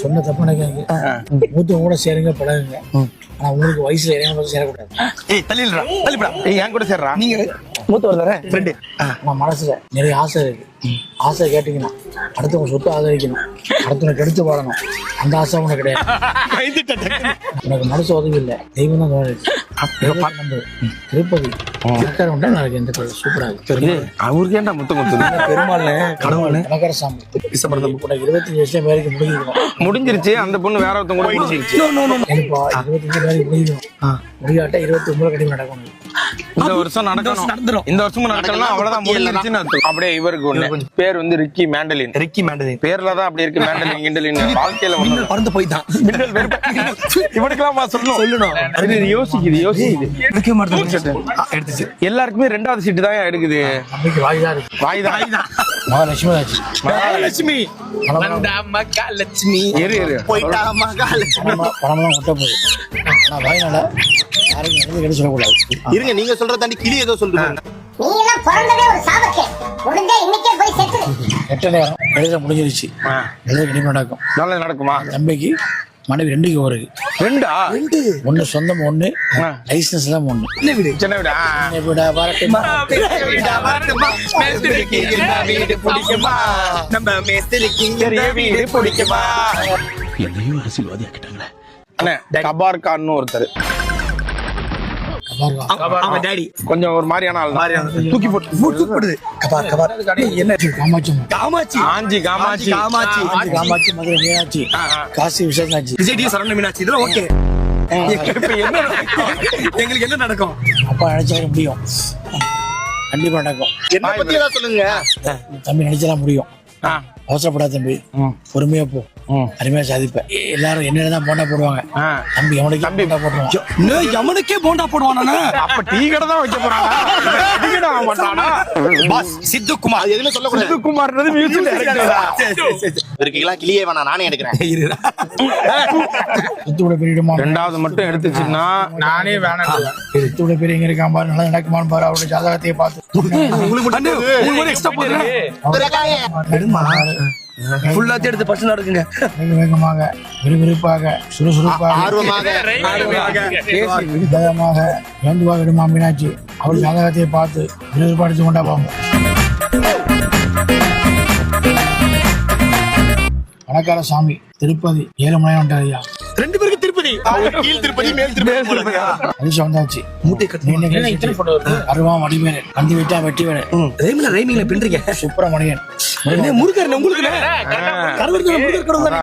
சொன்ன தப்பு நினைக்காங்க. மூத்தவங்க கூட சேருங்க பழகுங்க. ஆனா உங்களுக்கு வயசுல இறைவன் சேரக்கூடாது. என் கூட சேர்றா. நீங்க மூத்த ஒரு ஃப்ரெண்டு. ஆனா மனசுல நிறைய ஆசை இருக்கு. ஆசை கேட்டீங்கன்னா அடுத்தவங்க சொத்து ஆதரிக்கணும், அடுத்தவங்க கெடுத்து வாழணும். அந்த ஆசை உனக்கு கிடையாது. உனக்கு மனசு உதவி இல்லை, தெய்வம் தான் தோணுது. திருப்பதி நாளைக்கு எந்த சூப்பரா இருக்கு. அவருக்கு ஏன்டா முத்தம் கொடுத்தது? பெருமாள் கடவுள் பணக்கார சாமி. 25 வயசுல பேருக்கு முடிஞ்சிருக்கும். முடிஞ்சிருச்சு. அந்த பொண்ணு வேற ஒருத்தவங்க கூட முடிஞ்சிருச்சு. 25 பேருக்கு முடிஞ்சிடும். முடியாட்டா 29 கட்டி நடக்கணும். இந்த வருஷம் நடந்துரும். இந்த வருஷமும் நடக்கணும்னா அவ்வளவுதான் முடிஞ்சிருச்சுன்னு அர்த்தம். அப்படியே இவருக்கு ஒண்ணு பேர் வந்து ரிக்கி மேண்டலின். பேர்ல தான் அப்படி இருக்கு. மேண்டலின் கிண்டலின் வாழ்க்கையில பறந்து போய் தான் இவனுக்கெல்லாம் சொல்லணும். இது யோசிக்குது. எடுத்துச்சு. எல்லாருக்குமே 2வது சீட்டு தான் எடுக்குது. நம்பிக்கை வாய்தான் இருக்கு. வாய்தான். மகாலட்சுமி ஆச்சு. மகாலட்சுமி போயிட்டா. மகாலட்சுமி பணமெல்லாம் கொட்ட போகுது. நான் வாய்னால யாரையும் நடந்து கெடு சொல்லக்கூடாது. இருங்க, நீங்க சொல்ற தாண்டி கிளி ஏதோ சொல்றாங்க. நீ எல்லாம் பிறந்ததே ஒரு சாபக்கே. முடிஞ்சா இன்னைக்கே போய் செத்து. 8 நேரம் எழுத முடிஞ்சிருச்சு. எழுத கண்டிப்பா நடக்கும். நல்லா நடக்குமா? தம்பிக்கு மனைவி 2க்கு வருது. 2 ஒண்ணு சொந்தம், ஒண்ணு லைசன்ஸ் தான். ஒண்ணு சின்ன வீடா? வீடா வரட்டுமா? வீடு பிடிக்குமா? என்னையும் அரசியல்வாதி ஆக்கிட்டாங்களே. அண்ணே, கபார் கான்னு ஒருத்தர் கொஞ்சம் ஒரு மாதிரியான ஆள் தான். தூக்கி போடுது. என்ன காமாட்சி மதுரை மீனாட்சி, காசி விசாரணாச்சி, விஜய் சரவண மீனாட்சி. இதெல்லாம் ஓகே. எங்களுக்கு என்ன நடக்கும்? அப்பா நினைச்சா முடியும். கண்டிப்பா நடக்கும். என்ன பத்தி ஏதாவது சொல்லுங்க. தம்பி நினைச்சா முடியும். அவசரப்படா தம்பி, பொறுமையா போ. அருமையா சாதிப்ப. எல்லாரும் என்னதான் போண்டா போடுவாங்க. தம்பி எவனுக்கு தம்பி போடுவான். எவனுக்கே போண்டா போடுவானா? அப்ப டீ கடை தான் வைக்க போறாங்க. சித்துக்குமார் எதுவுமே சொல்லக்கூடாது. சித்துக்குமார்ன்றது மியூசிக் டைரக்டர். இருக்கீங்களா? கிளியே வேணா, நானே எடுக்கிறேன். சித்தோட பெரியமா 2வது மட்டும் எடுத்துச்சுன்னா நானே வேணாம். சித்தோட பெரிய எங்க இருக்கான் பாரு, நல்லா நடக்குமான்னு பாரு. அவருடைய ஜாதகத்தையே பார்த்து ஃபுல்லாத்தையும் எடுத்து பர்சன் நடக்குங்க. வேகமாக, விறுவிறுப்பாக, சுறுசுறுப்பாக, வேகமாக, வேண்டுவாக விடுமா மீனாட்சி. அவள் ஜாதகத்தை பார்த்து விறுவிறுப்பாடிச்சு கொண்டா பாங்க. பணக்கார சாமி திருப்பதி 7 மணி நேரம் ஐயா. 2 பேருக்கு திருப்பதி. கீழ் திருப்பதி, மேல் திருப்பதி. அதிர்ஷ்டம் வந்தாச்சு. மூட்டை கட்டு அருவாம் அடிமேனு, கந்தி விட்டா வெட்டி வேணு. ரைமிங்ல பின்றீங்க. சுப்பிரமணியன் முருகர் உங்களுக்கு